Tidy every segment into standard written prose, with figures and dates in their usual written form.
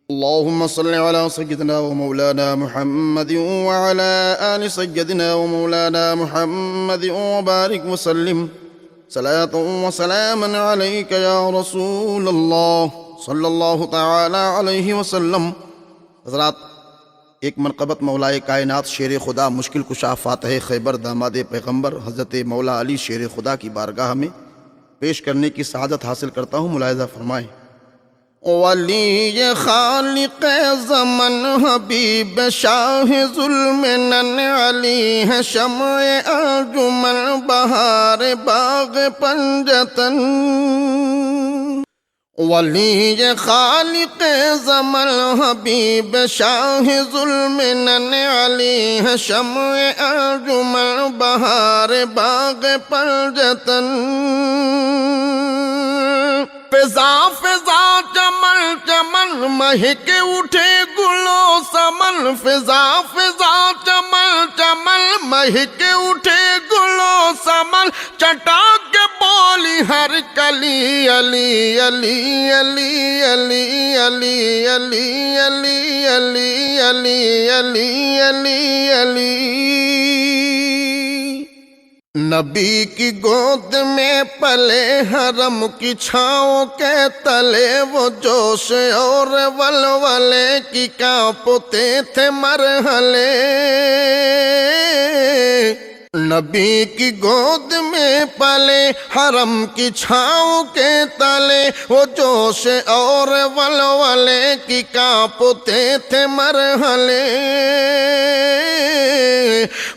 اللهم صل على سيدنا ومولانا محمد وعلى آل سيدنا ومولانا محمد وبارك وسلم صلاة وسلاما عليك يا رسول الله صلی اللہ تعالی علیہ وسلم۔ حضرات، ایک منقبت مولائے کائنات شیر خدا مشکل کشا فاتح خیبر داماد پیغمبر حضرت مولا علی شیر خدا کی بارگاہ میں پیش کرنے کی سعادت حاصل کرتا ہوں، ملاحظہ فرمائیں۔ ولی خالق زمن حبیب شاہ ظلمنن علی ہے شمع انجمن بہار باغ پنجتن۔ ولی خالق زمن حبیب شاہ ظلمنن علی ہے شمع انجمن بہار باغ پنجتن۔ فضا فضا چمن چمن مہک اٹھے گلو سمن، فضا فضا چمن چمن مہک اٹھے گلو سمن، چٹا کے بولی ہر کلی علی علی علی علی علی علی علی علی علی علی علی علی۔ نبی کی گود میں پلے حرم کی چھاؤں کے تلے، وہ جوش اور ولولے کی کانپتے تھے مرحلے۔ نبی کی گود میں پلے حرم کی چھاؤں کے تلے، وہ جوش اور ولولے کی کانپتے تھے مرحلے۔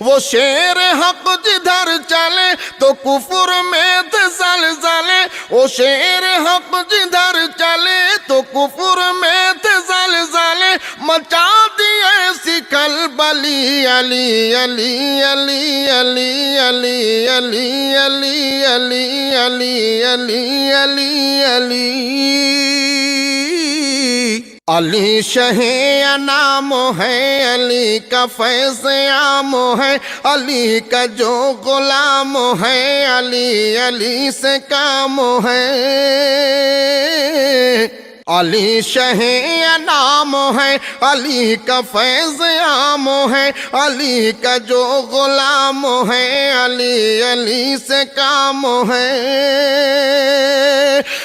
وہ شیر حق جدھر چلے تو کفر میں تھے زلزلے، وہ شیر حق جدھر چلے تو کفر میں تھے زلزلے، مچا دیے ایسی کلبلی علی علی علی علی علی علی علی علی علی علی علی علی۔ علی شہ انام ہے، علی کا فیض عام ہے، علی کا جو غلام ہے، علی علی سے کام ہے۔ علی شہ انام ہے، علی کا فیض عام ہے، علی کا جو غلام ہے، علی علی سے کام ہے۔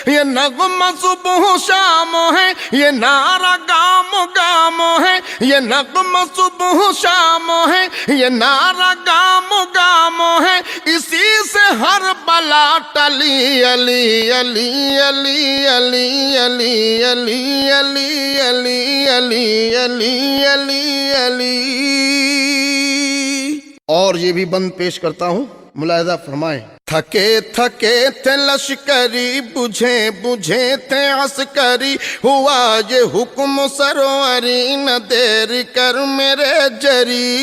یہ نغمہ صبح شام ہے، یہ نعرہ گام گام ہے، یہ نغمہ صبح شام ہے، یہ نعرہ گام گام ہے، اسی سے ہر بلا ٹلی علی علی علی علی علی علی علی علی علی علی علی علی۔ اور یہ بھی بند پیش کرتا ہوں، ملاحظہ فرمائیں۔ تھکے تھکے تھے لشکری، بجھے بجھے تھے عسکری، ہوا یہ حکم سروری، نہ دیر کر میرے جری۔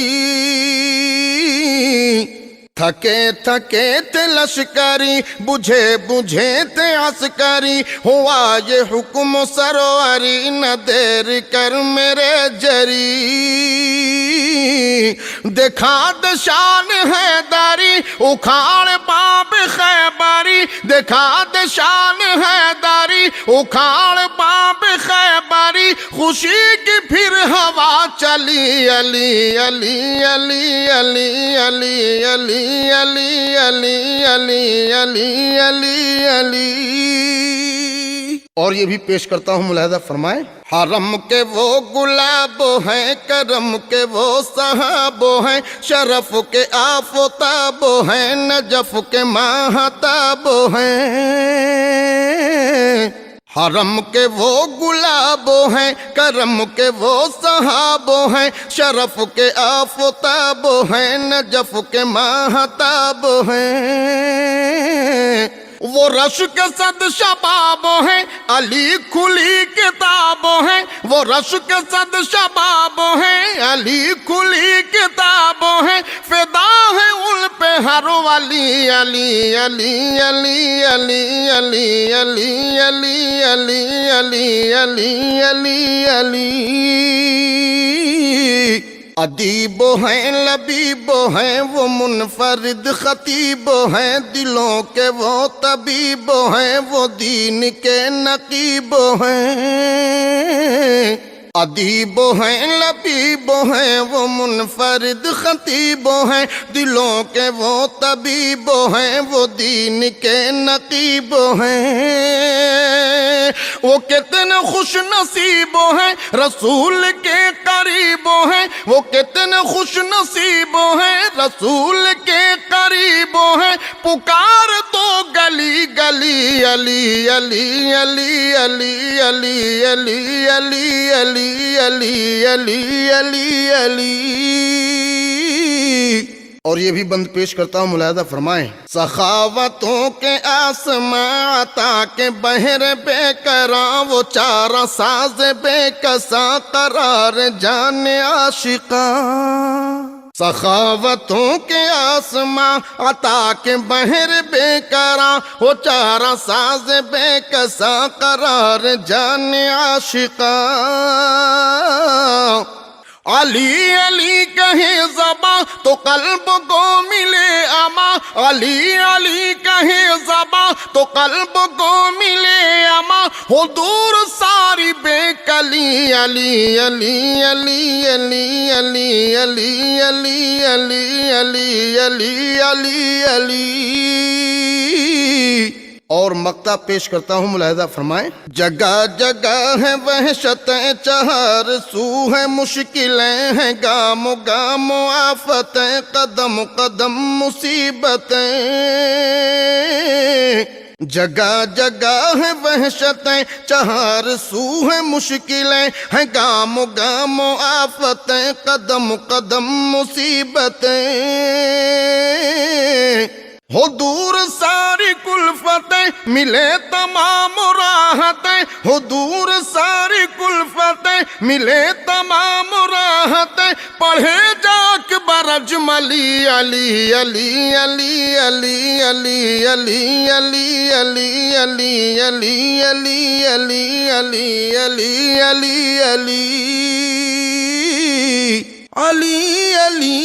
تھکے تھکے تھے لشکری، بجھے بجھے تھے عسکری، ہوا یہ حکم سروری، نہ دیر کر میرے جری۔ دکھا دے شان حیداری، اکھاڑ باب خیبری، دکھا دے شان حیداری، اکھاڑ باب خیبری، خوشی کی پھر ہوا چلی علی علی علی علی علی علی علی علی علی علی علی علی۔ اور یہ بھی پیش کرتا ہوں، ملاحظہ فرمائیں۔ حرم کے وہ گلاب ہیں، کرم کے وہ صحاب ہیں، شرف کے آفتاب ہیں، نجف کے ماہتاب ہیں۔ حرم کے وہ گلاب ہیں، کرم کے وہ صحاب ہیں، شرف کے آفتاب ہیں، نجف کے ماہتاب ہیں۔ وہ رش کے صد شباب ہیں، علی کھلی کتاب ہیں، وہ رش کے صد شباب ہیں، علی کھلی کتاب ہیں، فدا ہے ان پہ ہر ولی علی علی علی علی علی علی علی علی علی علی علی علی۔ ادیب ہیں لبیب ہیں، وہ منفرد خطیب ہیں، دلوں کے وہ طبیب ہیں، وہ دین کے نقیب ہیں۔ ادیب ہیں لبیب ہیں وہ منفرد خطیب ہیں، دلوں کے وہ طبیب ہیں، وہ دین کے نقیب ہیں۔ وہ کتنے خوش نصیب ہیں رسول کے قریب ہیں، وہ کتنے خوش نصیب ہیں رسول کے قریب ہیں۔ پکار تو گلی گلی علی علی علی علی علی علی علی علی علی علی علی علی۔ اور یہ بھی بند پیش کرتا ہوں، ملاحظہ فرمائیں۔ سخاوتوں کے آسماں عطا کے بحر بے کراں، وہ چارہ ساز بے کساں قرار جان عاشقاں۔ سخاوتوں کے آسماں عطا کے بحر بے کراں، وہ چارہ ساز بے کساں قرار جان عاشقاں۔ علی علی کہے زباں تو قلب کو ملے اما، علی علی کہے زباں تو قلب کو ملے اما، ہو دور ساری بے کلی علی علی علی علی علی علی علی علی علی علی علی علی۔ اور مقطع پیش کرتا ہوں، ملاحظہ فرمائیں۔ جگہ جگہ ہے وحشتیں چہار سو ہے مشکلیں ہیں، گام گام آفتیں قدم قدم مصیبتیں۔ جگہ جگہ ہے وحشتیں چہار سو ہے مشکلیں ہیں، گام گام آفتیں قدم قدم مصیبتیں۔ ہو دور ساری کلفتیں ملے تمام راحتیں، ہو دور ساری کلفتیں ملے تمام راحتیں، پڑھے جاک برج ملی علی علی علی علی علی علی علی علی علی علی علی علی علی علی علی علی علی علی